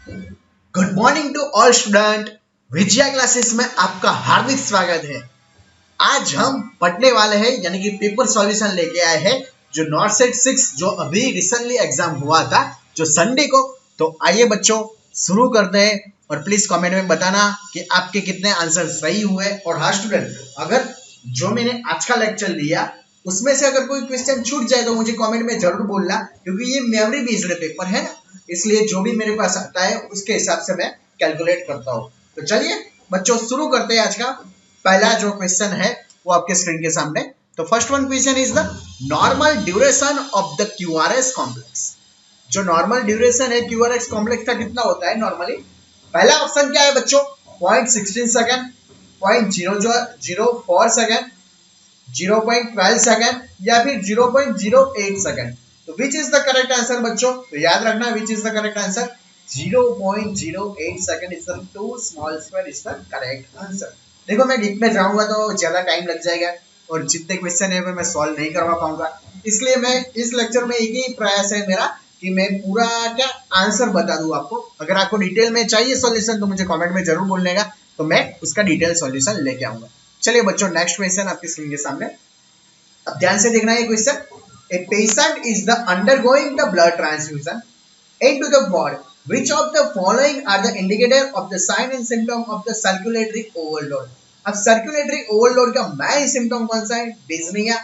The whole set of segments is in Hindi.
Good morning to all student. Vijaya classes में आपका हार्दिक स्वागत है। आज हम पढ़ने वाले हैं यानी कि पेपर सॉल्यूशन लेके आए हैं जो नॉर्थ सेट 6 जो अभी रिसेंटली एग्जाम हुआ था जो संडे को। तो आइए बच्चों शुरू करते हैं और प्लीज कमेंट में बताना कि आपके कितने आंसर सही हुए। और हाँ स्टूडेंट, अगर जो मैंने आज का लेक्चर लिया उसमें से अगर कोई क्वेश्चन छूट जाए तो मुझे कमेंट में जरूर बोलना, क्योंकि ये मेमोरी बेस्ड पेपर है ना, इसलिए जो भी मेरे पास आता है उसके हिसाब से मैं कैलकुलेट करता हूँ। तो चलिए बच्चों शुरू करते हैं। आज का पहला जो क्वेश्चन है वो आपके स्क्रीन के सामने। तो first one question is the normal duration of the QRS complex. जो नॉर्मल ड्यूरेशन है क्यूआरएस कॉम्प्लेक्स का कितना होता है नॉर्मली। पहला ऑप्शन क्या है बच्चों, 0.16 सेकंड, 0.004 सेकंड, 0.12 सेकंड या फिर 0.08 सेकंड। तो which is the correct answer बच्चों। तो याद रखना विच is the correct answer. 0.08 second is the two small square is the correct answer. देखो मैं डीप में जाऊंगा तो ज्यादा टाइम लग जाएगा और जितने क्वेश्चन है मैं सॉल्व नहीं करवा पाऊंगा, इसलिए मैं इस लेक्चर में एक ही प्रयास है मेरा कि मैं पूरा क्या आंसर बता दूं आपको। अगर आपको डिटेल में चाहिए सॉल्यूशन तो मुझे कमेंट में जरूर बोलने का, तो मैं उसका डिटेल सॉल्यूशन लेके आऊंगा। चलिए बच्चों नेक्स्ट क्वेश्चन आपके स्क्रीन के सामने। अब ध्यान से देखना ये question. A patient is the undergoing the blood transfusion into the body. Which of the following are the indicator of the sign and symptom of the circulatory overload? अब circulatory overload का main symptom कौन सा है? डिस्निया,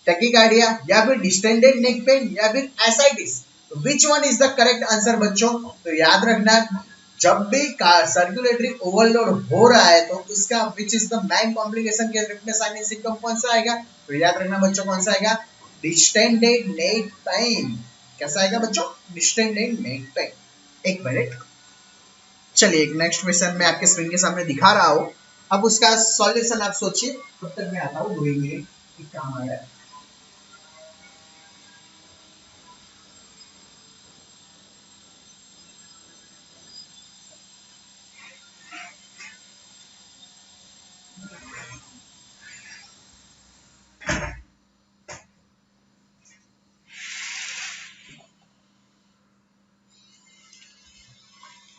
टैकीकार्डिया या फिर डिस्टेंडेड नेक पेन या फिर एसाइटिस। तो which one is the correct answer बच्चों। तो याद रखना जब भी सर्कुलेटरी ओवरलोड हो रहा है तो उसका विच इज द मेन कॉम्प्लिकेशन के रूप में साइन एंड सिम्टम कौन सा आएगा। तो याद रखना बच्चों कौन सा आएगा, डिस्टेंडेड नेक पेन। कैसा आएगा बच्चों, डिस्टेंडेड नेक पेन। एक मिनट, चलिए एक नेक्स्ट क्वेश्चन मैं आपके स्क्रीन के सामने दिखा रहा हूं। अब उसका सॉल्यूशन आप सोचिए, तब तक मैं आता हूं 2 मिनट की काम आ रहा है।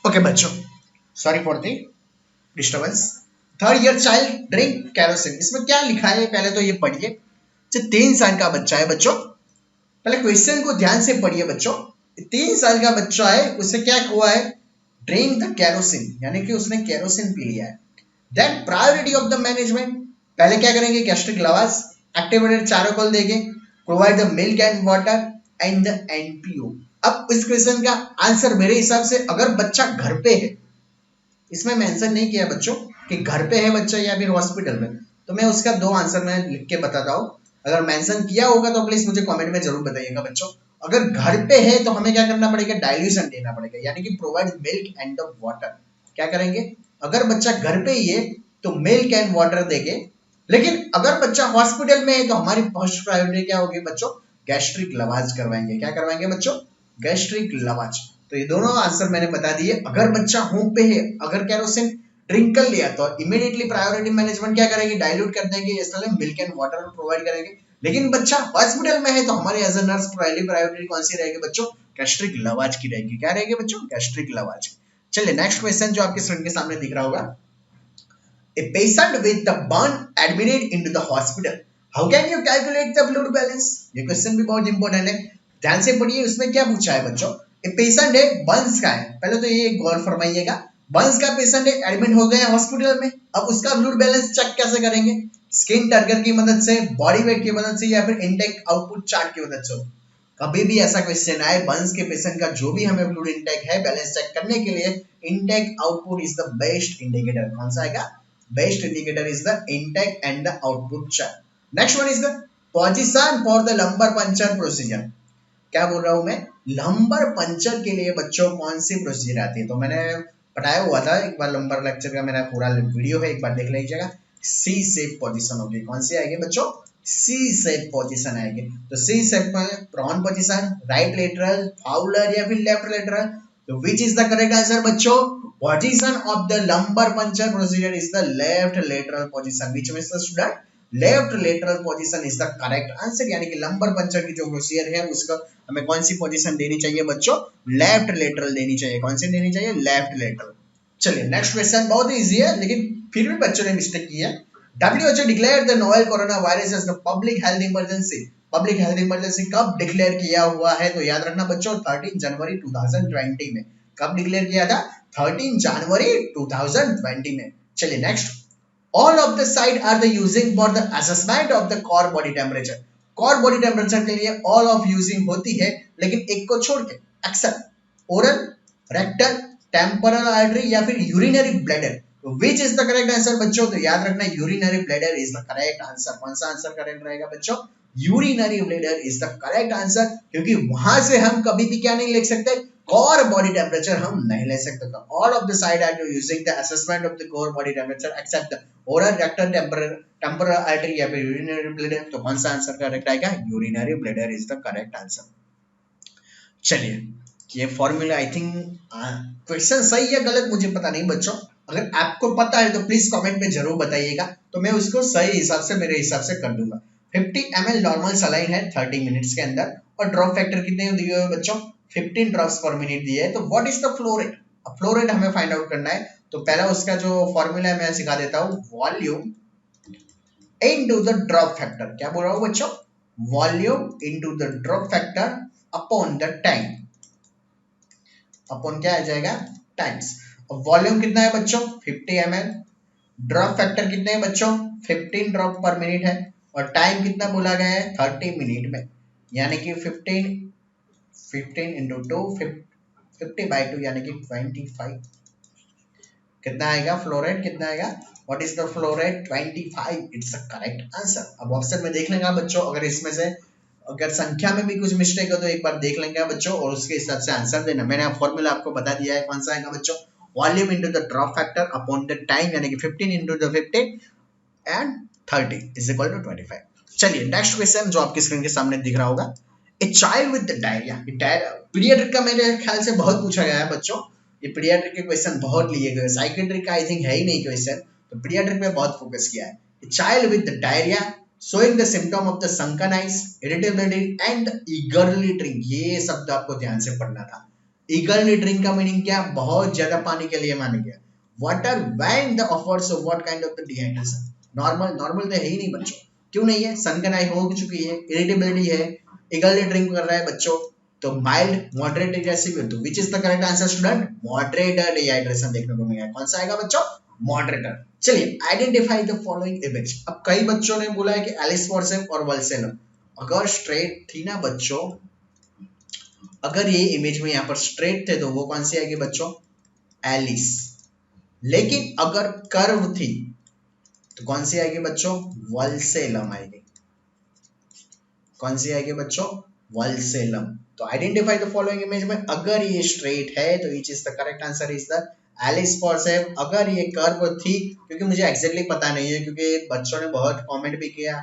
ओके बच्चों, sorry for the disturbance. Third year child drink kerosene, इसमें क्या लिखा है पहले तो ये पढ़िए। जो 3 साल का बच्चा है बच्चों, पहले क्वेश्चन को ध्यान से पढ़िए बच्चों। 3 साल का बच्चा है, उससे क्या हुआ है, ड्रिंक द कैरोसिन यानी कि उसने कैरोसिन पी लिया है। Then priority of the management, पहले क्या करेंगे, गैस्ट्रिक लवास, एक्टिवेटेड चारोकोल देंगे, provide the milk and water and the NPO. अब इस क्वेश्चन का आंसर मेरे हिसाब से अगर बच्चा घर पे है, इसमें मेंशन नहीं किया बच्चों कि घर पे है बच्चा या फिर हॉस्पिटल में, तो मैं उसका 2 आंसर मैं लिख के बताता हूँ। अगर मेंशन किया होगा तो प्लीज मुझे कमेंट में जरूर बताइएगा बच्चों। अगर घर पे है तो हमें क्या करना पड़ेगा, डाइल्यूशन देना पड़ेगा यानी कि प्रोवाइड मिल्क एंड वाटर। क्या करेंगे, अगर बच्चा घर पे ही है तो मिल्क एंड वाटर देंगे। लेकिन अगर बच्चा हॉस्पिटल में है तो हमारी फर्स्ट प्रायोरिटी क्या होगी बच्चों, गैस्ट्रिक लवाज करवाएंगे। क्या करवाएंगे बच्चों, गैस्ट्रिक लवाज। तो ये दोनों आंसर मैंने बता दिए। अगर बच्चा होम पे है, अगर कैरोसिन ड्रिंक कर लिया तो इमीडिएटली प्रायोरिटी मैनेजमेंट क्या करेंगे, डाइल्यूट कर देंगे, इसलिए मिल्क एंड वाटर प्रोवाइड करेंगे। लेकिन बच्चा हॉस्पिटल में है तो हमारी एज अ नर्स पहली प्रायोरिटी कौन सी रहेगी बच्चों, गैस्ट्रिक लवाज की रहेगी। क्या रहेगी बच्चों, गैस्ट्रिक लवाज। चलिए नेक्स्ट क्वेश्चन जो आपके स्क्रीन के सामने दिख रहा होगा। A patient with the burn admitted into the hospital. How can you calculate the blood balance? ये क्वेश्चन भी बहुत इंपॉर्टेंट है, ध्यान से पढ़िए। उसमें क्या पूछा है बच्चों, एक पेशेंट है बर्न्स का है, पहले तो ये गौर फरमाइएगा। बर्न्स का पेशेंट है, एडमिट हो गया हॉस्पिटल में। अब उसका ब्लड बैलेंस चेक कैसे करेंगे, स्किन टर्गर की मदद से, बॉडी वेट की मदद से या फिर इनटेक आउटपुट चार्ट की मदद से। कभी भी ऐसा क्वेश्चन आए बर्न्स के पेशेंट का जो भी हमें ब्लड इनटेक है बैलेंस चेक करने के लिए, intake output is the best indicator. कौन सा आएगा, best indicator is the intake and the output chart. Next one is the position for the lumbar puncture procedure. क्या बोल रहा हूं मैं, लंबर पंचर के लिए बच्चों कौन सी प्रोसीजर आती है। तो मैंने पढ़ाया हुआ था एक बार, लंबर लेक्चर का मेरा पूरा वीडियो है, एक बार देख लीजिएगा। सी शेप पोजीशन होगी, कौन सी आएगी बच्चों, सी शेप पोजीशन आएगी। तो सी शेप में prone position, right lateral, Fowler या फिर लेफ्ट लेटरल। तो which is the correct answer बच्चों, position of the lumbar puncture procedure is the left lateral position. Which means the student left lateral position is the correct answer, यानी कि लंबर पंचर की जो प्रोसीजर है उसका हमें कौन सी पोजीशन देनी चाहिए बच्चों, लेफ्ट लेटरल देनी चाहिए। कौन सी देनी चाहिए, लेफ्ट लेटरल। चलिए नेक्स्ट क्वेश्चन बहुत इजी है लेकिन फिर भी बच्चों ने मिस्टेक की है। WHO declared the novel coronavirus as the public health emergency। Public health emergency कब डिक्लेयर किया हुआ है, तो याद रखना बच्चों 13 जनवरी 2020 में। कब डिक्लेयर किया था, 13 जनवरी 2020 में। चलिए next, all of the side are the using for the assessment of the core body temperature। core body temperature के लिए all of using होती है लेकिन एक को छोड़ के, except oral, rectal, temporal artery या फिर यूरिनरी ब्लैडर। तो which is the correct answer बच्चों, तो याद रखना urinary bladder is the correct answer. कौन सा आंसर करेक्ट रहेगा बच्चों, urinary bladder is the correct answer, क्योंकि वहां से हम कभी भी क्या नहीं लिख सकते, core body temperature हम नहीं ले सकते। तो all of the side are using the assessment of the core body temperature except the oral, rectal, temporal artery या फिर urinary bladder। तो कौन सा आंसर करेक्ट आएगा, urinary bladder is the correct answer। चलिए ये फॉर्मूला आई थिंक क्वेश्चन सही है गलत मुझे पता नहीं बच्चों, अगर आपको पता है तो प्लीज कमेंट में जरूर बताइएगा, तो मैं उसको सही हिसाब से मेरे हिसाब से कर दूंगा। 50 ml नॉर्मल सलाइन है 30 मिनट्स के अंदर, और ड्रॉप फैक्टर कितने दिए हुए बच्चों, 15 ड्रॉप्स पर मिनट दिए है। तो what is the flow rate, अब फ्लो रेट हमें फाइंड आउट करना है। तो पहला उसका जो फॉर्मूला है मैं सिखा देता हूँ, volume into the drop factor. क्या बोल रहा हूँ बच्चों, volume into the drop factor upon the time, upon क्या आ जाएगा, टाइम्स। अब वॉल्यूम कितना है बच्चों 50 ml, ड्रॉप फैक्टर कितने हैं बच्चों 15 ड्रॉप पर मिनट है, और टाइम कितना बोला गया है 30 मिनट में, यानी कि 15 इंटू 2 50/2 यानी कि 25। कितना आएगा फ्लो रेट, कितना आएगा, what is the flow rate 25, it's the correct answer. अब ऑप्शन में देख लेंगे बच्चों, अगर इसमें से अगर संख्या में भी कुछ मिस्टेक हो तो एक बार देख लेंगे बच्चों और उसके हिसाब से आंसर देना। मैंने फॉर्मूला आपको बता दिया है, कौन सा आएगा बच्चों, volume into the drop factor upon the time, यानी कि 15 into the 15 and 30 is equal to 25। चलिए नेक्स्ट क्वेश्चन जो आपकी स्क्रीन के सामने दिख रहा होगा, ए चाइल्ड विद डायरिया। पीडियाट्रिक का मेरे ख्याल से बहुत पूछा गया है बच्चों, ये पीडियाट्रिक के क्वेश्चन बहुत लिए गए, साइकेट्रिक का आई थिंक है ही नहीं क्वेश्चन, तो पीडियाट्रिक में बहुत फोकस किया है। ए child with diarrhoea showing the symptom of the sunken eyes, irritability and eagerly drink, ये शब्द आपको ध्यान से पढ़ना था। eagerly drink का मीनिंग क्या, बहुत ज्यादा पानी के लिए माना गया। water when the offers of what kind of the dehydration, normal तो है ही नहीं बच्चों, क्यों नहीं है, sunken eye हो चुकी है, irritability है, eagerly drink कर रहा है बच्चों, तो mild moderate aggressive, तो which is the correct answer student, moderate dehydration देखने को मिलेगा। कौन सा आएगा बच्चों, मॉडरेटर। चलिए आइडेंटिफाई द फॉलोइंग इमेज। अब कई बच्चों ने बोला है कि एलिस फॉर्सेप और वल्सेलम, अगर स्ट्रेट थी ना बच्चों, अगर ये इमेज में यहाँ पर स्ट्रेट थे तो वो कौन सी आएगी बच्चों, एलिस, लेकिन अगर कर्व थी तो कौन सी आएगी बच्चों, वल्सेलम आएगी। कौन सी आएगी बच्चों, वल्सेलम। तो आइडेंटिफाई द फॉलोइंग इमेज में अगर ये स्ट्रेट है तो which is the correct answer is the Allis forcep. अगर ये कर्व थी, क्योंकि मुझे एग्जैक्टली पता नहीं है, क्योंकि बच्चों ने बहुत कमेंट भी किया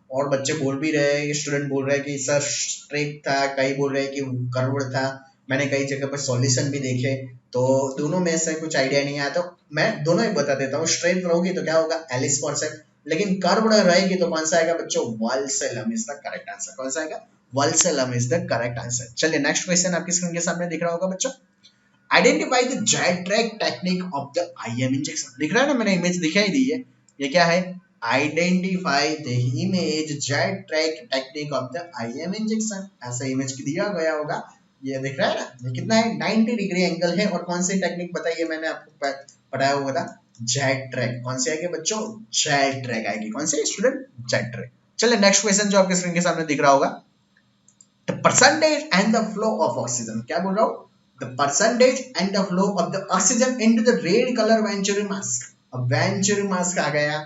और बच्चे बोल भी रहे हैं, स्टूडेंट बोल रहे हैं कि सर स्ट्रेट था, कई बोल रहे हैं कि कर्व था, मैंने कई जगह पर सॉल्यूशन भी देखे, तो दोनों में से कुछ आइडिया नहीं आया, तो मैं दोनों ही बता देता हूँ। स्ट्रेट रहोगी तो क्या होगा, एलिस फॉर्सेप, लेकिन कर्व रहेगी तो कौन सा आएगा बच्चों, vulsellum is the correct answer. कौन सा आएगा, vulsellum is the correct answer. चलिए नेक्स्ट क्वेश्चन आपकी स्क्रीन के सामने दिख रहा होगा बच्चों, identify the jet track technique of the IM injection. दिख रहा है ना, मैंने इमेज दिखाई दी है, ये क्या है, identify the image jet track technique of the IM injection, ऐसा इमेज दिया गया होगा, ये दिख रहा है ना, ये कितना है 90 डिग्री एंगल है, और कौन सी टेक्निक बताइए मैंने आपको पढ़ाया हुआ था, जेट ट्रैक। कौन सी आएगी बच्चों, जेट ट्रैक आएगी। कौन सी स्टूडेंट, जेट ट्रैक। चलिए नेक्स्ट क्वेश्चन जो आपके स्क्रीन के सामने दिख रहा होगा, the percentage and the flow of oxygen. क्या बोल रहा हूँ, the percentage and the flow of the oxygen into the red color Venturi mask। अब Venturi mask आ गया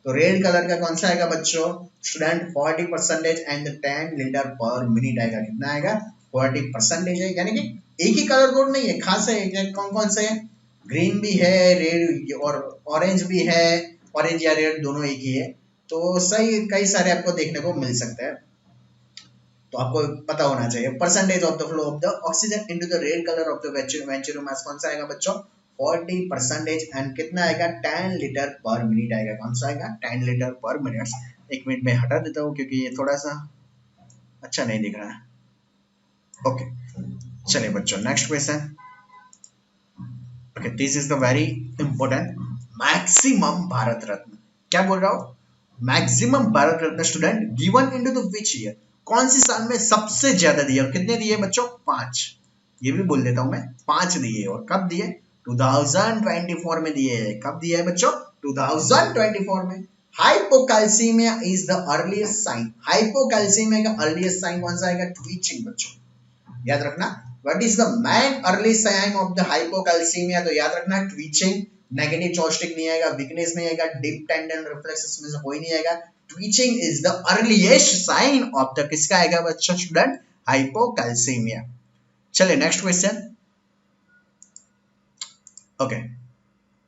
तो रेड कलर का कौन सा आएगा बच्चों, स्टूडेंट 40% एंड 10 लीटर पर मिनट आएगा। कितना आएगा, 40% है, यानी कि एक ही कलर कोड नहीं है, खास है, कौन कौन से है, ग्रीन भी है, रेड और ऑरेंज भी है, ऑरेंज या रेड दोनों एक ही है, तो सही कई सारे आपको देखने को मिल सकते हैं, तो आपको पता होना चाहिए। Percentage of the flow of the oxygen into the red colour of the venturi mask कौन सा आएगा बच्चों, 40% एंड कितना आएगा 10 लीटर पर मिनट आएगा। कौन सा आएगा 10 लीटर पर मिनट। एक मिनट में हटा देता हूँ क्योंकि ये थोड़ा सा अच्छा नहीं दिख रहा है। ओके चलिए बच्चों next question. Okay this is the very important. Maximum Bharat Ratna क्या बोल रहा हूँ, maximum Bharat Ratna student given into the which year, कौन सी साल में सबसे ज्यादा दिए और कितने दिए बच्चों 5। ये भी बोल देता हूं मैं 5 दिए और कब दिए 2024 में दिए। कब दिया है बच्चों 2024 में। Hypocalcaemia is the earliest sign, hypocalcaemia का अर्लीस्ट साइन कौन सा आएगा ट्वीचिंग बच्चों याद रखना। What is the main early sign of the hypocalcaemia, तो याद रखना ट्वीचिंग, नेगेटिव जॉयस्टिक नहीं आएगा, वीकनेस नहीं आएगा, डीप टेंडन रिफ्लेक्सेस में से कोई नहीं आएगा। Twitching is the earliest sign of the किसका आएगा बच्चों स्टूडेंट हाइपोकैल्सीमिया। चलिए नेक्स्ट क्वेश्चन। ओके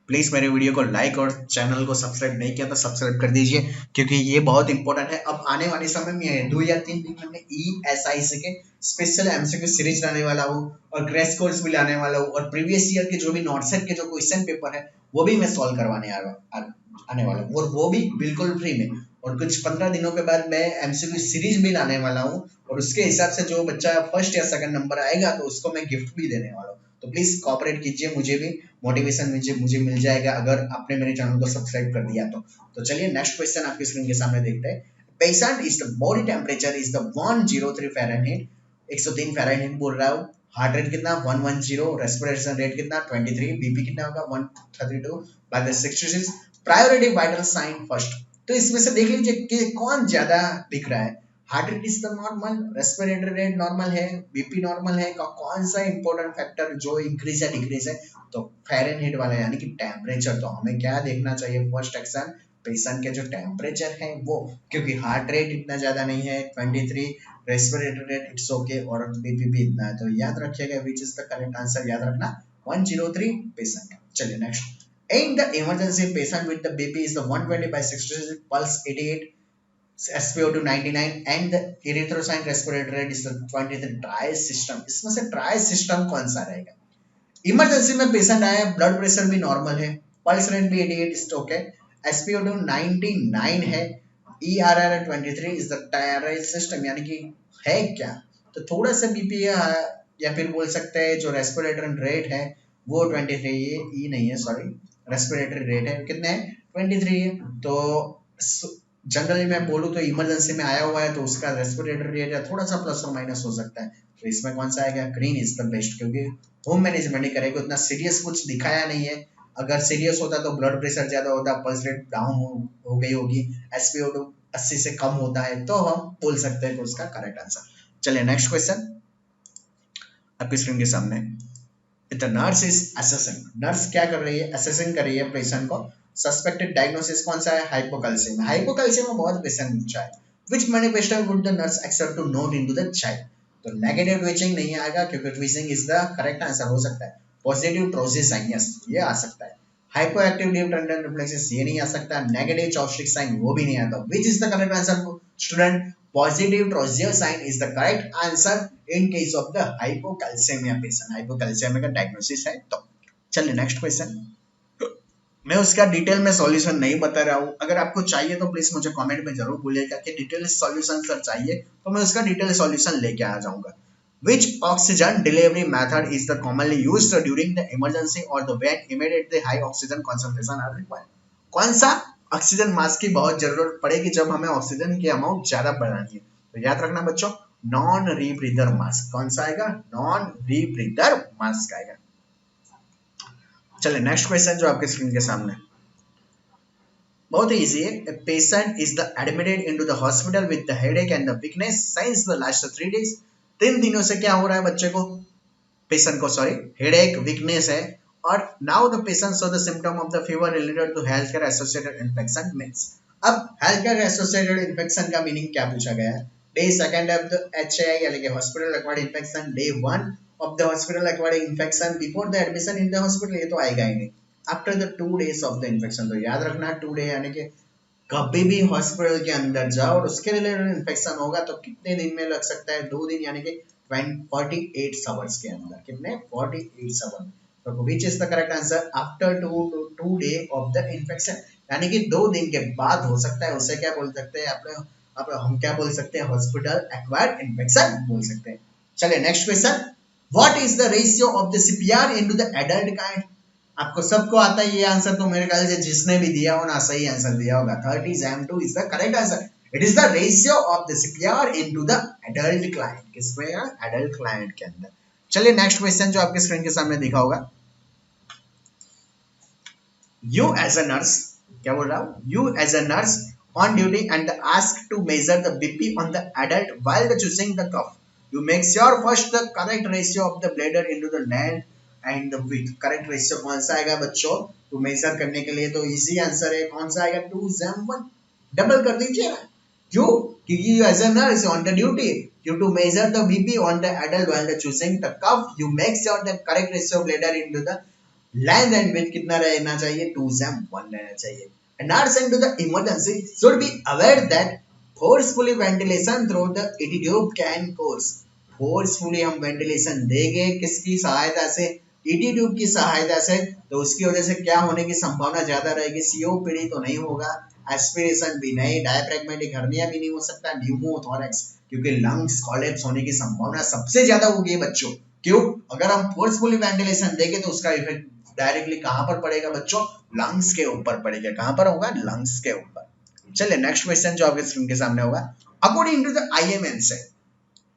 प्लीज मेरे वीडियो को लाइक और चैनल को सब्सक्राइब नहीं किया तो सब्सक्राइब कर दीजिए क्योंकि ये बहुत इंपॉर्टेंट है। अब आने वाले समय में 2 या 3 दिन में ESIC के स्पेशल एमसीक्यू सीरीज लाने वाला हूँ और क्रैश कोर्स भी लाने वाला हूँ और प्रीवियस ईयर के जो भी नॉटसेट के जो क्वेश्चन पेपर है वो भी मैं सॉल्व करवाने आने वाला हूँ और वो भी बिल्कुल फ्री में। और कुछ 15 दिनों के बाद मैं एमसीक्यू सीरीज भी लाने वाला हूँ और उसके हिसाब से जो बच्चा फर्स्ट या सेकंड नंबर आएगा तो उसको मैं गिफ्ट भी देने वाला हूँ। तो प्लीज कॉपरेट कीजिए, मुझे भी मोटिवेशन मुझे मिल जाएगा अगर आपने मेरे चैनल को सब्सक्राइब कर दिया तो चलिए नेक्स्ट क्वेश्चन आपकी स्क्रीन के सामने देखते हैं। Patient is the body temperature is the 103 Fahrenheit, 103 Fahrenheit बोल रहा हूँ। हार्ट रेट कितना 110, रेस्पिरेशन रेट कितना 23, बीपी कितना होगा 132 by the 66। Priority vital sign first, तो इसमें से देख लीजिए कि कौन ज्यादा दिख रहा है। Heart rate is the normal, respiratory rate normal है, बीपी नॉर्मल है, कौन सा इंपॉर्टेंट फैक्टर जो इंक्रीज या डिक्रीज है तो फ़ारेनहाइट वाला यानी कि टेम्परेचर। तो हमें क्या देखना चाहिए फर्स्ट एक्शन पेशेंट के जो टेम्परेचर है वो, क्योंकि हार्ट रेट इतना ज्यादा नहीं है 23, रेस्पिरेटरी रेट इट्स ओके और बीपी भी इतना है। तो याद रखिएगा विच इज द करेक्ट आंसर, याद रखना 103 पेशेंट। चलिए next. In the emergency, patient with the BP is the 120/66, pulse 88, SpO2 99 and the erythrocyte respiratory rate is the 23। Triage system, इसमें से ट्राई सिस्टम कौन सा रहेगा। इमरजेंसी में पेशेंट आया, ब्लड प्रेशर भी नॉर्मल है, पल्स रेट भी 88 इज ओके, SpO2 99 है, ERR 23 is the triage system यानी कि है क्या तो थोड़ा सा बीपी या फिर बोल सकते हैं जो रेस्पिरेटरी रेट है वो 23 है, ई नहीं है सॉरी, रेस्पिरेटरी रेट है कितने है 23 है। तो जनरली मैं बोलूँ तो इमरजेंसी में आया हुआ है तो उसका रेस्पिरेटरी रेट है थोड़ा सा प्लस और माइनस हो सकता है। तो इसमें कौन सा आएगा ग्रीन इज द बेस्ट, क्योंकि होम मैनेजमेंट नहीं करेगा, उतना सीरियस कुछ दिखाया नहीं है। अगर सीरियस होता तो ब्लड प्रेशर ज्यादा होता, पल्स रेट डाउन हो गई होगी, SpO2 80 से कम होता है तो हम बोल सकते हैं कि उसका करेक्ट आंसर। चलिए नेक्स्ट क्वेश्चन आपकी स्क्रीन के सामने। The nurse is assessing, nurse क्या कर रही है असेसिंग कर रही है पेशेंट को। सस्पेक्टेड डायग्नोसिस कौन सा है हाइपोकैल्सियम, हाइपोकैल्सियम में बहुत क्वेश्चन पूछा है। Which manifestation would the nurse accept to note into the child, तो नेगेटिव ट्विचिंग नहीं आएगा क्योंकि twitching is the correct answer हो सकता है। पॉजिटिव ट्रोसिस साइन यस ये आ सकता है, हाइपोएक्टिव डीप टेंडन रिफ्लेक्सेस ये नहीं आ सकता, नेगेटिव चॉपस्टिक साइन वो भी नहीं आता। Which is the correct answer student, positive Trousseau sign is the correct answer in case of the hypocalcemia patient, hypocalcemia का डायग्नोसिस है तो। चलिए नेक्स्ट क्वेश्चन। मैं उसका डिटेल में सॉल्यूशन नहीं बता रहा हूँ, अगर आपको चाहिए तो प्लीज मुझे कमेंट में जरूर बोलिएगा कि डिटेल सॉल्यूशन सर चाहिए तो मैं उसका डिटेल सॉल्यूशन लेके आ जाऊंगा। Which oxygen delivery method is the commonly used during the emergency or the when immediate high oxygen concentration are required, कौन सा ऑक्सीजन मास्क की बहुत जरूरत पड़ेगी जब हमें ऑक्सीजन की अमाउंट ज्यादा बढ़ानी है। तो याद रखना बच्चों नॉन रीब्रीदर मास्क, कौन सा आएगा नॉन रीब्रीदर मास्क आएगा। चलिए नेक्स्ट क्वेश्चन जो आपके स्क्रीन के सामने बहुत ही इजी है। A patient is the admitted into the hospital with the headache and the weakness since the last 3 days, 3 दिनों से क्या हो रहा है बच्चे को पेशेंट को सॉरी हेडेक वीकनेस है और now the patient show the symptom of the fever related to health care associated infection means. अब हेल्थ केयर एसोसिएटेड इन्फेक्शन का मीनिंग क्या पूछा गया है। Day second of the HAI यानी कि hospital acquired infection, day 1 of the hospital acquired infection before the admission in the hospital, ये तो आएगा ही नहीं। After the 2 days of the infection, तो याद रखना 2 day यानी कि कभी भी हॉस्पिटल के अंदर जाओ और उसके रिलेटेड इन्फेक्शन होगा तो कितने दिन में लग सकता है 2 दिन यानी कि 48 आवर्स के अंदर, कितने 48 आवर्स। तो which is the correct answer? After 2 day of the infection, यानी कि 2 दिन के बाद हो सकता है, उसे क्या बोल सकते हैं अपने हम क्या बोल सकते हैं? हॉस्पिटल एक्वायर्ड इन्फेक्शन बोल सकते हैं। चलिए next question, what is the ratio of the CPR into the adult kind? आपको सबको आता है ये आंसर, तो मेरे ख्याल से जिसने भी दिया हो ना सही आंसर दिया होगा। 30 is the correct answer. It is the ratio of the CPR into the adult client, किसमें? एडल्ट क्लाइंट के अंदर। चलिए नेक्स्ट क्वेश्चन जो आपके स्क्रीन के सामने दिखा होगा, यू एज अ नर्स, क्या बोल रहा हूँ? You as a nurse on duty and asked to measure the BP on the adult while choosing the cuff. You make sure first the correct ratio of the bladder into the length and the width. Correct ratio कौन सा आएगा बच्चों? तो मेजर करने के लिए तो इजी आंसर है, कौन सा आएगा? 2/1। डबल कर दीजिए ना, क्यों? क्योंकि you as a nurse on the duty you to measure the BP on the adult while choosing the cuff. You make sure the correct ratio of bladder into the length and width कितना रहना चाहिए? 2/1 रहना चाहिए। A nurse into the emergency should be aware that forcefully ventilation through the ET tube can cause. Forcefully हम ventilation देंगे किसकी सहायता से? ET ट्यूब की सहायता से, तो उसकी वजह से क्या होने की संभावना ज्यादा रहेगी? COPD तो नहीं होगा, एस्पिरेशन भी नहीं, डायफ्रैगमेटिक हर्निया भी नहीं हो सकता, न्यूमोथोरैक्स, क्योंकि लंग्स कोलैप्स होने की संभावना सबसे ज्यादा होगी बच्चों। क्यों? अगर हम फोर्सफुली वेंटिलेशन देंगे तो उसका इफेक्ट डायरेक्टली कहां पर पड़ेगा बच्चों? लंग्स के ऊपर पड़ेगा। कहां पर होगा? लंग्स के ऊपर। चलिए नेक्स्ट क्वेश्चन जो आपके स्क्रीन के सामने होगा, according to the IMNSI,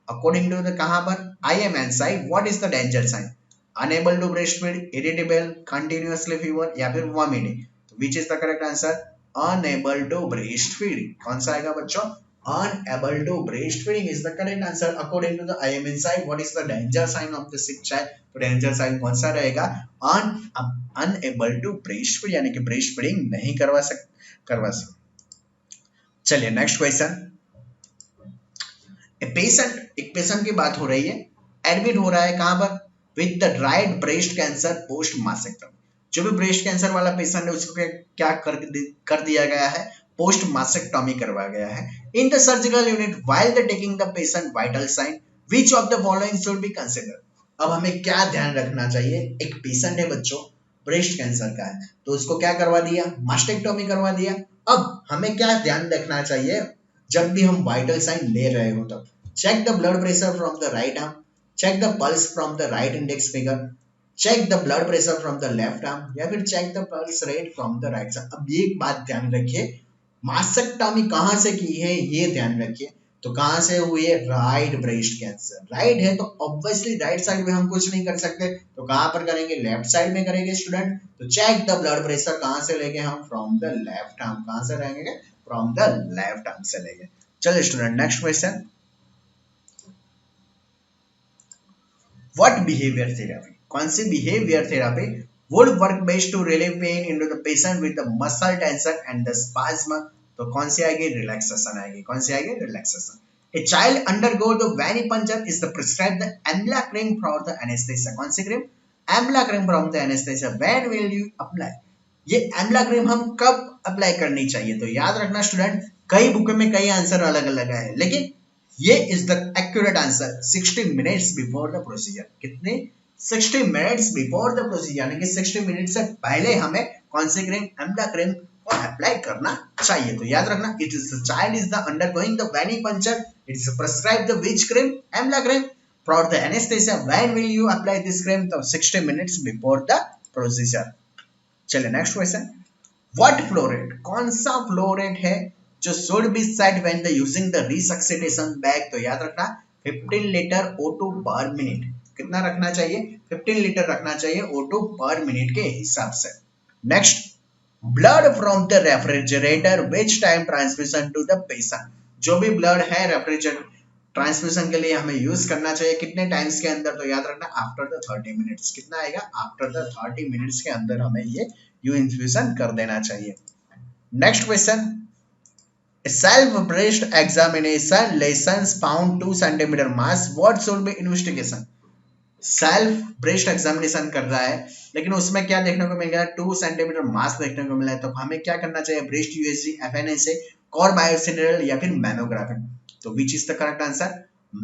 according to the कहां पर? IMNSI, what is the danger sign? Unable to breast feed, irritable, continuously fever या फिर वॉमिटिंग। तो which is the correct answer? Unable to breast feed. कौन सा आएगा बच्चों? Unable to breastfeeding is the correct answer according to the IMNSI. What is the danger sign of the sick child? तो danger sign कौन सा रहेगा? Unable to breastfeed, यानी कि breastfeeding नहीं करवा सक। चलिए नेक्स्ट क्वेश्चन, एक पेशेंट की बात हो रही है, एडमिट हो रहा है कहां पर? With the right breast cancer post mastectomy. जो भी ब्रेस्ट कैंसर वाला पेशेंट है उसको क्या कर दिया गया है? पोस्ट मास्टेक्टॉमी करवाया गया है। In the surgical unit while the taking the patient vital sign, which of the following should be consider? अब हमें क्या ध्यान रखना चाहिए? एक पेशेंट है बच्चों, ब्रेस्ट कैंसर का है, तो उसको क्या करवा दिया? मास्टेक्टॉमी करवा दिया। अब हमें क्या ध्यान रखना चाहिए जब भी हम वाइटल साइन ले रहे हो? तब check the blood pressure from the right arm, check the pulse from the right index finger, check the blood pressure from the left arm, या फिर check the pulse rate from the right side. अब ये बात ध्यान रखिए, मास्टेक्टॉमी कहां से की है ये ध्यान रखिए। तो कहां से हुई है? Right breast cancer. राइट है तो ऑब्वियसली राइट साइड में हम कुछ नहीं कर सकते, तो कहां पर करेंगे? लेफ्ट साइड में करेंगे स्टूडेंट। तो चेक द ब्लड प्रेशर कहां से लेंगे हम? From the left arm. कहां से लेंगे? फ्रॉम द लेफ्ट आर्म से लेंगे। चलिए student next question, what behaviour therapy, कौन सी behaviour therapy would work best to relieve pain into the patient with the muscle tension and the spasm? तो कौन सी आएगी? रिलैक्सेशन आएगी। कौन सी आएगी? Relaxation. A child undergo the venipuncture is the prescribed the amla cream for the anesthesia. कौन सी cream? amla cream from the anesthesia. When will you apply? ये amla cream हम कब अप्लाई करनी चाहिए? तो याद रखना स्टूडेंट, कई बुक में कई आंसर अलग अलग है, लेकिन ये is the accurate answer 60 minutes before the procedure. कितने? 60 मिनट्स बिफोर द प्रोसीजर, यानी कि 60 मिनट से पहले हमें कौन सी क्रीम? amla cream को अप्लाई करना चाहिए। तो याद रखना, it is the child is the undergoing the venipuncture, it is prescribe the which cream? amla cream for the anesthesia. When will you apply this cream? तो 60 minutes before the procedure। चलिए next question, what flow rate, कौन सा फ्लो रेट है जो should be set when the using the resuscitation bag? तो याद रखना 15 लीटर O2 पर मिनट। कितना रखना चाहिए? 15 लीटर रखना चाहिए O2 पर मिनट के हिसाब से। Next, blood from the refrigerator which time transmission to the patient? जो भी ब्लड है रेफ्रिजरेटर ट्रांसमिशन के लिए हमें यूज करना चाहिए कितने टाइम्स के अंदर? तो याद रखना आफ्टर द 30 मिनट्स। कितना आएगा? आफ्टर द 30 मिनट्स के अंदर हमें ये यू इन्फ्यूजन कर देना चाहिए। Next question, self breast examination lessons found 2 centimetre mass, what should be investigation? Self breast examination कर रहा है, लेकिन उसमें क्या देखने को मिल गया? 2 सेंटीमीटर मास देखने को मिला है। तो हमें क्या करना चाहिए? Breast USG, FNSA, core biosynthesis या फिर मैमोग्राफी। तो which is the correct answer?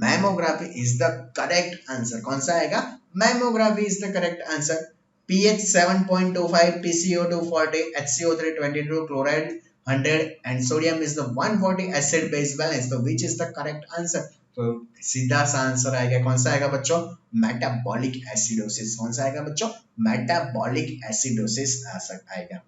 Mammography is the correct answer. कौन सा आएगा? Mammography is the correct answer. pH 7.25, PCO2 40, HCO3 22, chloride 100 and sodium is the 140 acid base balance. तो which is the correct answer? तो सीधा सा आंसर आएगा, कौन सा आएगा बच्चों? Metabolic acidosis. कौन सा आएगा बच्चों? मेटाबॉलिक एसिडोसिस आएगा।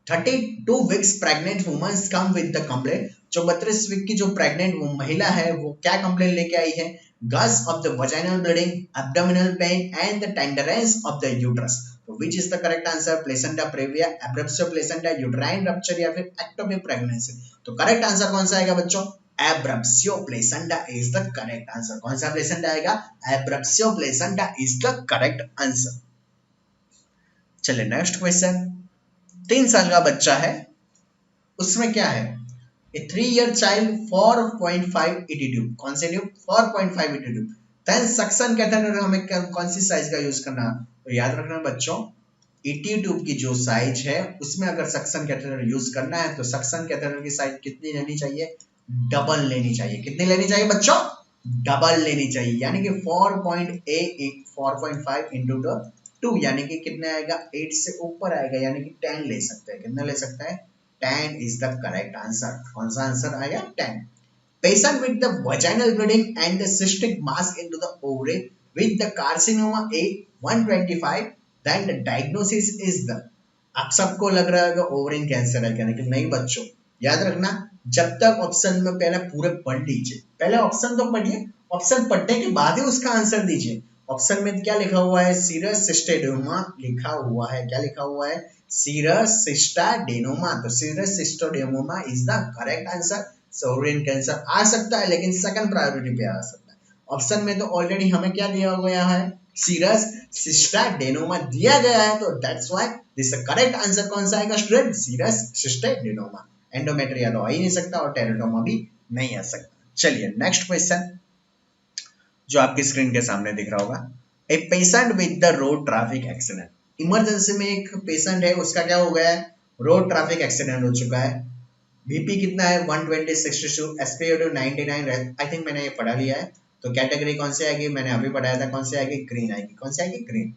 32 weeks pregnant womens come with the complaint. जो 32 वीक की जो प्रेग्नेंट महिला है वो क्या कंप्लेंट लेके आई है? Gush of the vaginal bleeding, abdominal pain and the tenderness of the uterus. तो which is the correct answer? Placenta previa, abruptio placenta, uterine rupture या फिर एक्टोपिक प्रेगनेंसी। तो करेक्ट आंसर कौन सा आएगा बच्चों? Abruptio placenta is the correct answer. कौन सा प्लेसेंटा आएगा? Abruptio placenta is the correct answer. चलिए नेक्स्ट क्वेश्चन। 3 साल का बच्चा है, उसमें क्या है? A 3-year child 4.5 ET tube. कौन से tube? 4.5 ET tube. Then suction catheter हमें कौन सी साइज का यूज करना? तो याद रखना बच्चों, ET ट्यूब की जो साइज है उसमें अगर सक्शन कैथेटर यूज करना है तो सक्शन कैथेटर की साइज कितनी लेनी चाहिए? डबल लेनी चाहिए। कितनी लेनी चाहिए बच्चों? डबल लेनी चाहिए, यानी कि 4.5 इंटू 2 यानी कि कितने आएगा? 8 से ऊपर आएगा, यानी कि 10 ले सकते हैं। कितना ले सकता है? 10 is the correct answer। कौन सा आंसर आएगा? 10। Patient with the vaginal bleeding and the cystic mass into the ovary with the carcinoma A 125, then the diagnosis is the। आप सबको लग रहा है ओवरिन कैंसर है, यानी कि नहीं बच्चों, याद रखना जब तक ऑप्शन में पहले पूरे पढ़ लीजिए, पहले ऑप्शन तो पढ़िए, ऑप्शन पढ़ने के बाद ही उसका आंसर दीजिए। ऑप्शन में क्या लिखा हुआ है? सीरस सिस्टेडोमा लिखा हुआ है। क्या लिखा हुआ है? Serous cystadenoma. तो serous cystadenoma is the correct answer. Ovarian cancer आ सकता है लेकिन सेकंड प्रायोरिटी पे आ सकता है। ऑप्शन में तो ऑलरेडी हमें क्या दिया गया है? सीरस सिस्टाडेनोमा दिया गया है, तो that's why this correct answer कौन सा आएगा स्टूडेंट? सीरस सिस्टाडेनोमा। एंडोमेट्रिया तो आ ही नहीं सकता और टेराटोमा भी नहीं आ सकता। चलिए नेक्स्ट क्वेश्चन जो आपकी स्क्रीन के सामने दिख रहा होगा। A patient with the road traffic accident. Emergency में एक पेशेंट है, उसका क्या हो गया है? रोड ट्रैफिक एक्सीडेंट हो चुका है। बीपी कितना है? 120/62, SpO2 99। आई थिंक मैंने ये पढ़ा लिया है। तो कैटेगरी कौन सी आएगी? मैंने अभी पढ़ाया था, कौन सी आएगी? ग्रीन आएगी। कौन सी आएगी? Green.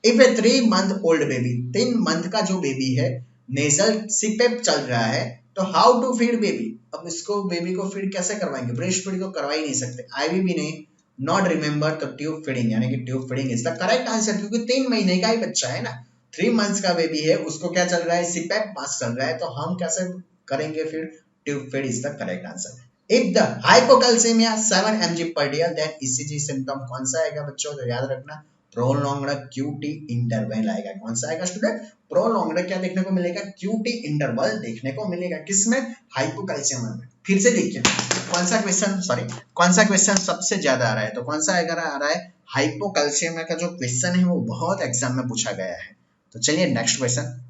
If A 3 month old baby, 3 month का जो बेबी है, नेजल सीपेप चल रहा है, तो हाउ टू फीड बेबी? अब इसको बेबी को फीड कैसे करवाएंगे? ब्रेस्ट फीड तो करवा ही नहीं सकते, आईवी भी नहीं, नॉट रिमेंबर, तो ट्यूब फीडिंग, यानी कि tube feeding is the correct answer, क्योंकि 3 महीने का ही बच्चा है ना, 3 मंथ्स का बेबी है, उसको क्या चल रहा है? सीपेप मास्क चल रहा है, तो हम कैसे करेंगे फिर? Tube feed is the correct answer. If the hypocalcaemia 7 mg per day, then ECG symptom कौन सा आएगा बच्चों? तो याद रखना प्रोलॉन्ग्ड QT इंटरवल आएगा। कौन सा आएगा स्टूडेंट? प्रोलॉन्ग्ड क्या देखने को मिलेगा? QT इंटरवल देखने को मिलेगा। किसमें? हाइपोकैल्सीमिया में। फिर से देखिए कौन सा क्वेश्चन, सॉरी कौन सा क्वेश्चन सबसे ज्यादा आ रहा है? तो कौन सा आ रहा है? हाइपोकैल्सीमिया का जो क्वेश्चन है वो बहुत एग्जाम में पूछा गया है। तो चलिए next question.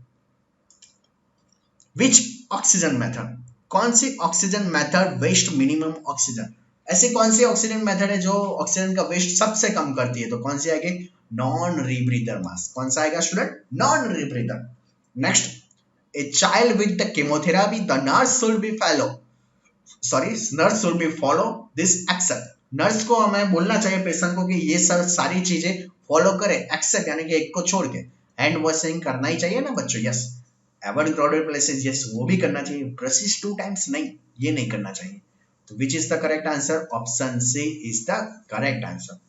Which oxygen method, कौन सी oxygen method waste minimum oxygen? ऐसी कौन सी ऑक्सीजन मेथड है जो ऑक्सीजन का वेस्ट सबसे कम करती है? तो कौन सी आएगी? Non rebreather mask. कौन सा आएगा student? Non rebreather. Next, a child with the chemotherapy the nurse should be follow this action. Nurse को हमें बोलना चाहिए पेशेंट को कि ये सारी चीजें फॉलो करे, एक्सेप्ट यानी कि एक को छोड़ के। हैंड वॉशिंग करना ही चाहिए ना बच्चों, yes. Avoid crowded places, yes वो भी करना चाहिए। ब्रशेस 2 टाइम्स नहीं, ये नहीं करना चाहिए। तो which is the correct answer? Option C is the correct answer.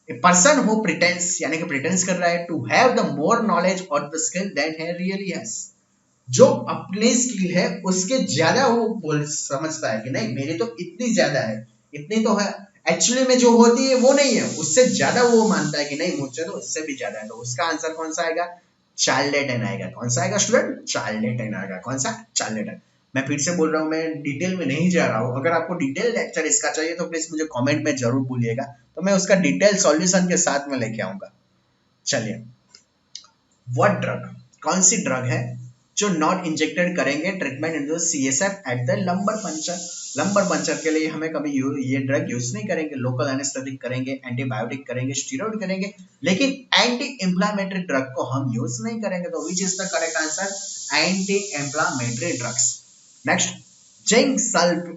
A person who pretends, यानी कि प्रिटेंड्स कर रहा है, to have the more knowledge और the skill that he really has, जो अपनी स्किल है उसके ज्यादा वो बोल समझता है कि नहीं मेरी तो इतनी ज्यादा है, इतनी तो है, एक्चुअली में जो होती है वो नहीं है, उससे ज्यादा वो मानता है कि नहीं मुझसे तो उससे भी ज्यादा है। तो उसका आंसर कौन सा आएगा? चार्लेटन आएगा। कौन सा आएगा स्टूडेंट? चार्लेटन आएगा। कौन सा? चार्लेटन। मैं फिर से बोल रहा हूँ, मैं डिटेल में नहीं जा रहा हूँ। अगर आपको डिटेल लेक्चर इसका चाहिए तो प्लीज मुझे कमेंट में जरूर बोलिएगा, तो मैं उसका डिटेल सॉल्यूशन के साथ में लेके आऊंगा। चलिए, व्हाट ड्रग, कौन सी ड्रग है जो नॉट इंजेक्टेड करेंगे treatment into CSF at the lumbar puncture? Lumbar puncture के लिए हमें कभी ये ड्रग यूज नहीं करेंगे, लोकल एनेस्थेटिक करेंगे, एंटीबायोटिक करेंगे, स्टीरॉइड करेंगे, लेकिन एंटी इंफ्लेमेटरी ड्रग को हम यूज नहीं करेंगे। तो which is the correct answer? Anti inflammatory drugs. Next, zinc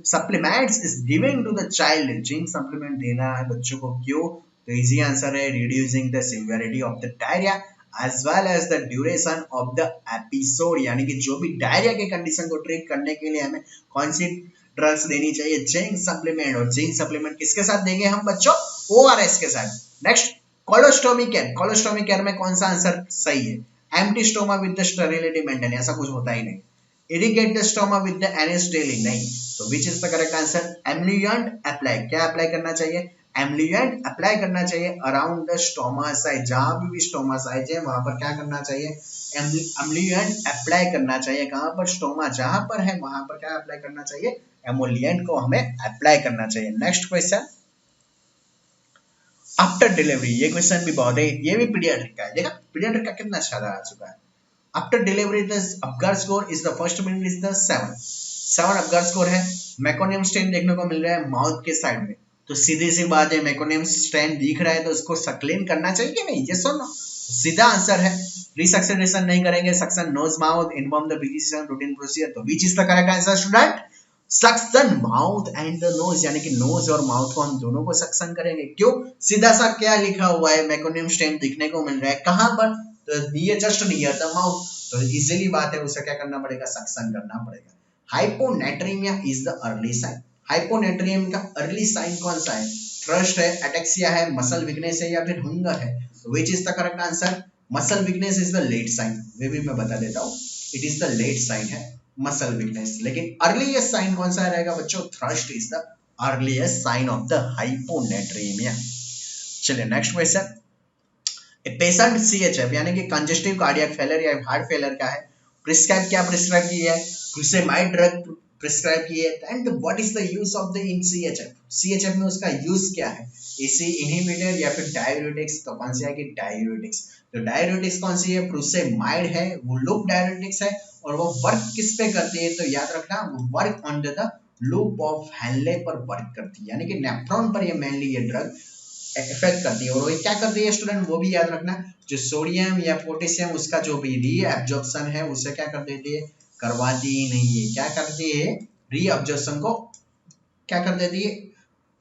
supplements is given to the child. Zinc supplement देना है बच्चों को, क्यों? तो इजी आंसर है reducing the severity of the diarrhoea as well as the duration of the episode, यानी कि जो भी डायरिया के कंडीशन को ट्रीट करने के लिए हमें कौन सी ड्रग्स देनी चाहिए, जिंक सप्लीमेंट। और जिंक सप्लीमेंट किसके साथ देंगे हम बच्चों, ओआरएस के साथ। Next colostomy care, colostomy care में कौन सा आंसर सही है, empty stoma with the sterility maintain, ऐसा कुछ होता ही नहीं। Irrigate the stoma with the anaesthetic, नहीं। तो which is the correct answer, emollient apply, क्या अप्लाई करना चाहिए, एमल्यूएंट अप्लाई करना चाहिए अराउंड द स्टोमा साइज, जहां भी स्टोमा साइज है वहां पर क्या करना चाहिए, एमल्यूएंट अप्लाई करना चाहिए। कहां पर, स्टोमा जहां पर है वहां पर क्या अप्लाई करना चाहिए, एमोलिएंट को हमें अप्लाई करना चाहिए। नेक्स्ट क्वेश्चन, आफ्टर डिलीवरी, ये क्वेश्चन भी बहुत है, ये भी पीडियाट्रिक का है। देखा पीडियाट्रिक का कितना अच्छा आ चुका है। After delivery the Apgar score is the first minute is the 7 Apgar score है। मेकोनियम स्टेन देखने को मिल रहा है माउथ के साइड में, तो सीधी सी बात है मेकोनियम स्टेन दिख रहा है तो उसको सक्लेन करना चाहिए कि नहीं, ये सुनो सीधा आंसर है। रिसक्सेशन नहीं करेंगे, suction nose mouth inform the physician routine procedure, तो which is the correct answer student, suction mouth and the nose, यानी कि नोज और माउथ को हम दोनों को सक्शन करेंगे। क्यों, सीधा सा क्या लिखा हुआ है, मेकोनियम स्टेन दिखने को मिल रहा है कहां पर, तो ये जस्ट नियर द माउथ, तो इजीली बात है उसे क्या करना पड़ेगा, सक्शन करना पड़ेगा। Hyponatremia is the early sign, hyponatremia का अर्ली साइन कौन सा है, थ्रस्ट है, एटेक्सिया है, मसल वीकनेस है या फिर हंगर है, तो which is the correct answer, muscle weakness is the late sign, वे भी मैं बता देता हूं, it is the late sign है मसल वीकनेस। लेकिन अर्लीएस्ट साइन कौन सा रहेगा बच्चों, thirst is the earliest sign of the hyponatremia. चलिए next question, a patient CHF यानी कि कंजेस्टिव कार्डियक फेलियर या हार्ट फेलियर का है, प्रिस्क्राइब क्या प्रिस्क्राइब की है, फ्यूसेमाइड ड्रग प्रिस्क्राइब की है, and what is the use of the in CHF, CHF में उसका यूज क्या है, एसी इनहिबिटर या फिर डाययूरेटिक्स, तो कौन सी है कि डाययूरेटिक्स। तो डाययूरेटिक्स कौन सी है, फ्यूसेमाइड है, वो लूप डाययूरेटिक्स है, और वो वर्क किस पे करती है, तो याद रखना वो work on the loop of Henle पर वर्क करती है, यानी कि नेफ्रॉन पर ये मेनली ये ड्रग इफेक्ट करती है। और वो क्या करती है स्टूडेंट, वो भी याद रखना, जो सोडियम या पोटेशियम उसका जो भी रीअब्जॉर्प्शन है उसे क्या कर देती है, करवाती ही नहीं है, क्या करती है, रीअब्जॉर्प्शन को क्या कर देती है,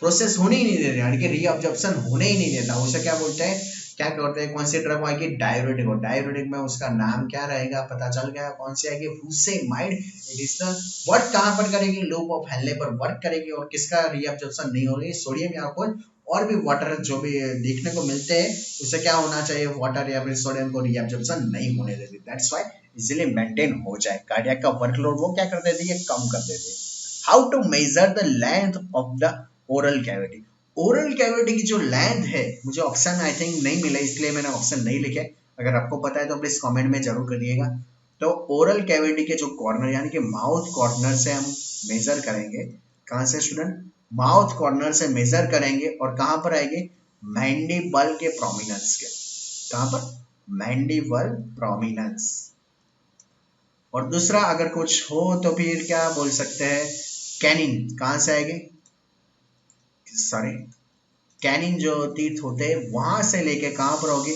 प्रोसेस होने ही नहीं देती, यानी कि रीअब्जॉर्प्शन होने ही नहीं देता, उसे क्या बोलते हैं, क्या करते हैं, कौन सी ड्रग आएगी, डाययूरेटिक, और डाययूरेटिक में उसका नाम क्या रहेगा, पता चल गया कौन सी आएगी, furosemide. It is the work कहां पर करेगी, लूप ऑफ हैनले पर वर्क करेगी, और किसका रीअब्जॉर्प्शन नहीं होगी, सोडियम या कोई और भी वाटर जो भी देखने को मिलते हैं उसे क्या होना चाहिए, वाटर या फिर सोडियम को रीअब्जॉर्प्शन नहीं होने देती, दैट्स व्हाई इजीली मेंटेन हो जाए, कार्डियक का वर्कलोड वो क्या कर देती है, कम कर देती है। How to measure the length of the oral cavity, oral cavity की जो लेंथ है, मुझे ऑप्शन आई थिंक नहीं मिला इसलिए मैंने ऑप्शन नहीं लिखे, अगर आपको पता है तो प्लीज कमेंट में जरूर करिएगा। तो ओरल कैविटी के जो कॉर्नर यानी कि माउथ कॉर्नर से हम मेजर करेंगे, कहां से स्टूडेंट, माउथ कॉर्नर से मेजर करेंगे, और कहां पर आएंगे, मैंडिबल के प्रोमिनेंस के, कहां पर, मैंडिबल प्रोमिनेंस। और दूसरा अगर कुछ हो तो फिर क्या बोल सकते हैं, कैनिन कहां से आएगी, सॉरी कैनिन जो टीथ होते हैं वहां से लेके कहां पर होगी,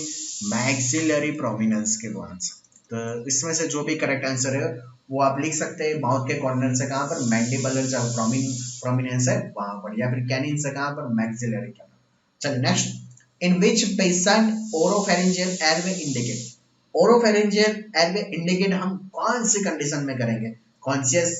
मैक्सिलरी प्रोमिनेंस के वहां से। तो इसमें से जो भी करेक्ट आंसर है वो आप लिख सकते हैं, माउथ के कॉर्नर से कहां पर, मैंडिबुलर जो प्रोमिनेंस है वहां पर, या फिर कैनिन से कहां पर, मैक्सिलरी के। चलिए next, in which patient oropharyngeal airway indicate, oropharyngeal airway indicate हम कौन सी कंडीशन में करेंगे, कॉन्शियस,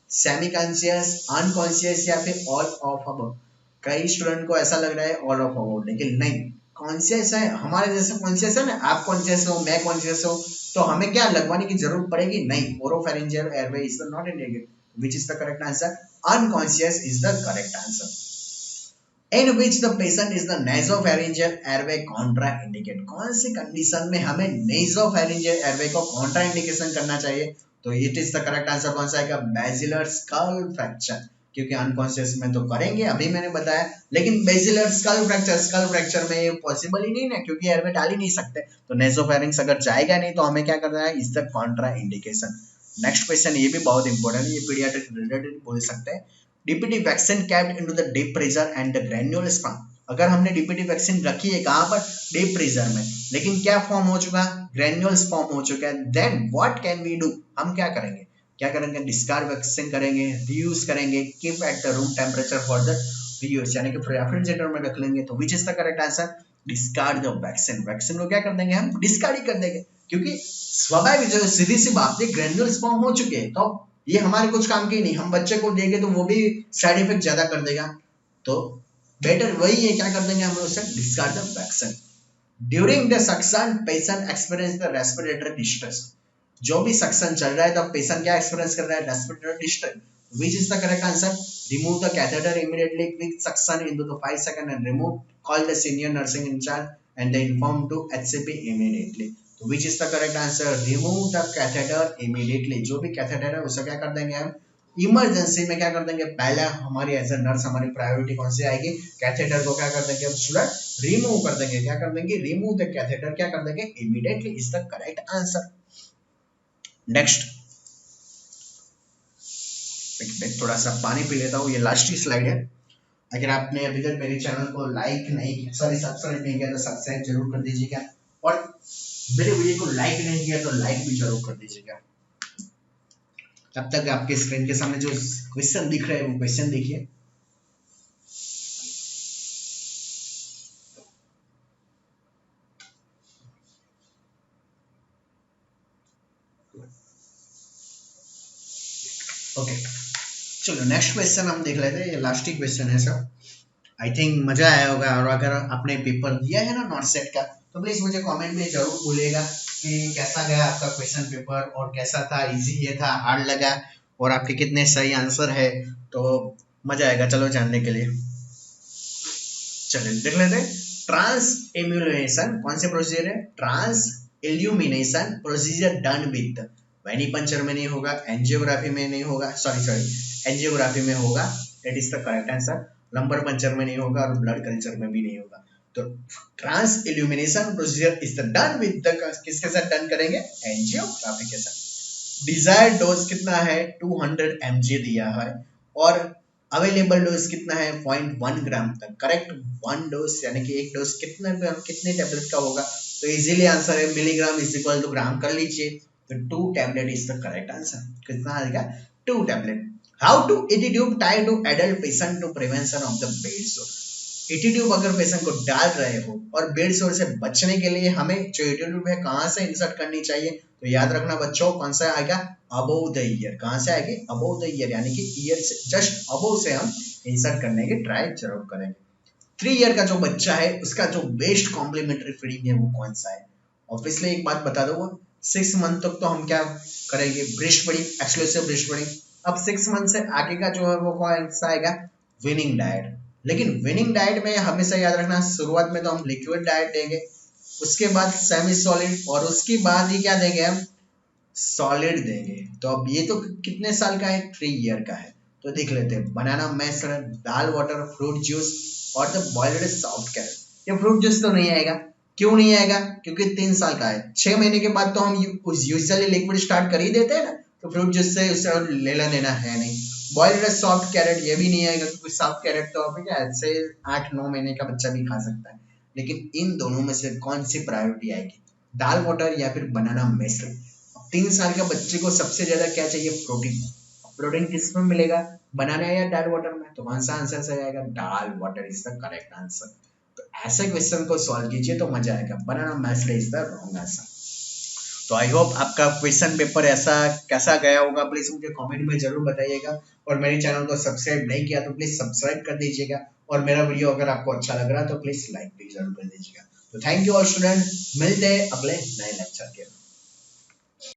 सेमी कॉन्शियस, अनकॉन्शियस या फिर ऑल ऑफ अबव। कई स्टूडेंट को ऐसा लग रहा है ऑल ऑफ अबव, लेकिन नहीं, कॉन्शियस है, हमारे जैसे कॉन्शियस है ना, आप कॉन्शियस हो, मैं कॉन्शियस हो, तो हमें क्या लगवाने की जरूरत पड़ेगी, नहीं, oropharyngeal airway is not indicated, which is the correct answer, unconscious is the correct answer. In which the patient is the nasopharyngeal airway contraindicate, कौन सी कंडीशन में हमें nasopharyngeal airway को contraindication करना चाहिए, तो it is the correct answer कौन सा आएगा, basilar skull fracture, क्योंकि अनकॉन्शियस में तो करेंगे अभी मैंने बताया, लेकिन बेसिलर स्कल फ्रैक्चर में ये पॉसिबल ही नहीं ना, क्योंकि एयरवे डाल ही नहीं सकते, तो नेसोफेरिंक्स अगर जाएगा नहीं तो हमें क्या करना है, is the Contra indication. Next question ये भी बहुत इंपॉर्टेंट है, ये पीडियाट्रिक रिलेटेड बोल सकते हैं, DPT vaccine kept into the deep pressure and the granule sperm, अगर हमने डीपीटी वैक्सीन रखी है कहां पर, डीप प्रेशर में, लेकिन क्या फॉर्म हो चुका है, ग्रैन्युल्स फॉर्म हो चुका है, then what can we do, हम क्या करेंगे, क्या करेंगे, डिस्कार्ड वैक्सीन करेंगे, रीयूज करेंगे, keep at the room temperature for the reuse, यानी कि रेफ्रिजरेटर में रख लेंगे, तो which is the correct answer, discard the vaccine, vaccine को क्या कर देंगे हम, डिस्कार्ड ही कर देंगे, क्योंकि स्वाभाविक जो सीधी सी बात है ग्रेन्युलर फॉर्म हो चुके हैं, तो ये हमारे कुछ काम के नहीं, हम बच्चे को देंगे तो वो भी साइड इफेक्ट ज्यादा कर देगा, तो बेटर वही है, क्या कर देंगे हम उसे, discard the vaccine. During the suction patient experience the respiratory distress, जो भी सक्शन चल रहा है तो पेशेंट क्या एक्सपीरियंस कर रहा है, respiratory distress, which is the correct answer, remove the catheter immediately, quick suction into the 5 seconds and remove, call the senior nursing in charge and they inform to HCP immediately, तो which is the correct answer, remove the catheter immediately, जो भी catheter है उसे क्या कर देंगे हम, इमरजेंसी में क्या कर देंगे, पहले हमारी एज ए नर्स हमारी प्रायोरिटी कौन सी आएगी, कैथेटर को क्या कर देंगे हम स्टूडेंट, रिमूव कर देंगे, क्या कर देंगे, रिमूव द कैथेटर, क्या कर देंगे, immediately is the correct answer. Next, मैं थोड़ा सा पानी पी लेता हूँ, ये लास्ट ही स्लाइड है। अगर आपने अभी तक मेरे चैनल को लाइक नहीं किया, सॉरी सब्सक्राइब नहीं किया तो सब्सक्राइब जरूर कर दीजिएगा, और मेरे वीडियो को लाइक नहीं किया तो लाइक भी जरूर कर दीजिएगा। तब तक आपके स्क्रीन के सामने जो क्वेश्चन दिख रहे हैं वो क्वेश्चन देखिए। ओके, चलो नेक्स्ट क्वेश्चन हम देख लेते हैं, ये लास्ट ही क्वेश्चन है सर, आई थिंक मजा आया होगा, और अगर आपने पेपर दिया है ना नॉट सेट का तो प्लीज मुझे कमेंट में जरूर बोलिएगा कि कैसा गया आपका क्वेश्चन पेपर, और कैसा था, इजी ये था, हार्ड लगा, और आपके कितने सही आंसर है, तो मजा आएगा चलो जानने के लिए। चलिए देख लेते हैं, ट्रांस इल्यूमिनेशन कौन से प्रोसीजर है, transillumination procedure done with, venipuncture में नहीं होगा, एंजियोग्राफी में नहीं होगा, सॉरी एंजियोग्राफी में होगा, that is the correct answer, lumbar puncture में नहीं होगा और ब्लड कल्चर में भी नहीं होगा, तो transillumination procedure is the done with the, किसके साथ डन करेंगे, एंजियोग्राफी के साथ। डिजायर्ड डोज कितना है, 200 mg दिया है, और अवेलेबल डोज कितना है, 0.1 ग्राम तक, करेक्ट, 1 डोज यानी कि एक डोज कितने टैबलेट का होगा, तो इजीली आंसर है milligram is equal to gram कर लीजिए, तो 2 tablet is the correct answer, कितना आएगा, 2 tablet. How to ET tube tie to adult patient to prevention of the bed sore, ET tube अगर पेशेंट को डाल रहे हो और बेड सोर से बचने के लिए हमें जो एटीट्यूब है कहाँ से इंसर्ट करनी चाहिए, तो याद रखना बच्चों कौन सा आएगा, अबोव द ईयर, कहाँ से आएगी, अबोव द ईयर, यानी कि ईयर से जस्ट अबोव से हम इंसर्ट करने की ट्राई जरूर करेंगे। 3 ईयर का जो बच्चा है उसका जो बेस्ट कॉम्प्लीमेंट्री फीडिंग है वो कौन सा है, ऑब्वियसली एक बात बता दो, 6 मंथ तक तो हम क्या करेंगे, breast feeding, exclusive breast feeding. अब 6 मंथ से आगे का जो है वो कौन सा आएगा, विनिंग डाइट, लेकिन विनिंग डाइट में हमेशा याद रखना शुरुआत में तो हम लिक्विड डाइट देंगे, उसके बाद सेमी सॉलिड, और उसके बाद ही क्या देंगे हम, सॉलिड देंगे। तो अब ये तो कितने साल का है, 3 ईयर का है, तो देख लेते हैं, बनाना मैश, दाल वाटर, फ्रूट जूस और द बॉइल्ड सॉफ्ट कैरेट। ये फ्रूट जूस तो नहीं आएगा, क्यों नहीं आएगा, क्योंकि 3 साल का है, 6 महीने के बाद तो हम यूजुअली लिक्विड स्टार्ट कर ही देते हैं ना, तो फ्रूट जूस से उससे लेना देना है नहीं। बॉइल्ड सॉफ्ट कैरेट ये भी नहीं आएगा, क्योंकि सॉफ्ट कैरेट तो अभी क्या ऐसे 8-9 महीने का बच्चा भी खा सकता है, लेकिन इन दोनों में से कौन सी प्रायोरिटी आएगी, दाल वाटर या फिर बनाना मैश। 3 साल के बच्चे को सबसे ज्यादा क्या चाहिए, प्रोटीन, प्रोटीन किस में मिलेगा, बनाना या दाल वाटर में, तो कौन सा आंसर सही आएगा, dal water is the correct answer. तो ऐसे क्वेश्चन को सॉल्व कीजिए तो मजा आएगा, banana mash is the wrong answer. तो आई होप आपका क्वेश्चन पेपर ऐसा कैसा गया होगा, प्लीज मुझे कमेंट में जरूर बताइएगा, और मेरे चैनल को सब्सक्राइब नहीं किया तो प्लीज सब्सक्राइब कर दीजिएगा, और मेरा वीडियो अगर आपको अच्छा लग रहा है तो प्लीज लाइक भी जरूर कर दीजिएगा। तो थैंक यू ऑल स्टूडेंट, मिलते हैं अगले नए लेक्चर के।